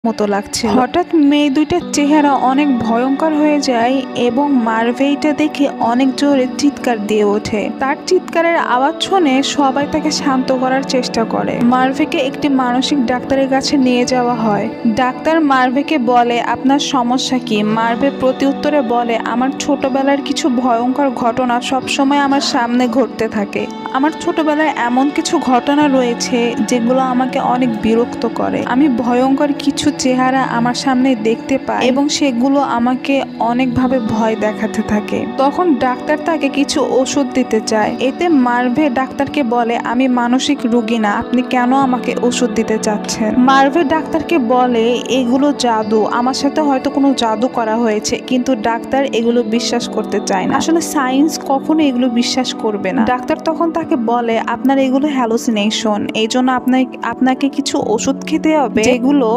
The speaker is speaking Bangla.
মতো লাগছে। হঠাৎ মেয়ে দুইটার চেহারা অনেক ভয়ঙ্কর হয়ে যায় এবং মার্ভে এটা দেখে অনেক জোরে চিৎকার দিয়ে ওঠে। তার চিৎকারের আওয়াজ শুনে সবাই তাকে শান্ত করার চেষ্টা করে। মার্ভেকে একটি মানসিক ডাক্তারের কাছে নিয়ে যাওয়া হয়। ডাক্তার মার্ভেকে বলে, আপনার সমস্যা কি? মার্ভে প্রতি উত্তরে বলে, আমার ছোটবেলার কিছু ভয়ঙ্কর ঘটনা সবসময় আমার সামনে ঘটতে থাকে। আমার ছোটবেলায় এমন কিছু ঘটনা রয়েছে যেগুলো আমাকে অনেক বিরক্ত করে। আমি ভয়ঙ্কর কিছু চেহারা আমার সামনে দেখতে পাই এবং সেগুলো আমাকে অনেকভাবে ভয় দেখাতে থাকে। তখন ডাক্তার তাকে কিছু ওষুধ দিতে চায়। এতে মার্ভে ডাক্তারকে বলে, আমি মানসিক রোগী না, আপনি কেন আমাকে ওষুধ দিতে চাচ্ছেন? মার্ভে ডাক্তারকে বলে, এগুলো জাদু, আমার সাথে হয়তো কোনো জাদু করা হয়েছে। কিন্তু ডাক্তার এগুলো বিশ্বাস করতে চায় না। আসলে সায়েন্স কখনো এগুলো বিশ্বাস করবে না। ডাক্তার তখন তাকে বলে, আপনার এগুলো হ্যালুসিনেশন, এই জন্য আপনাকে কিছু ওষুধ খেতে হবে যেগুলো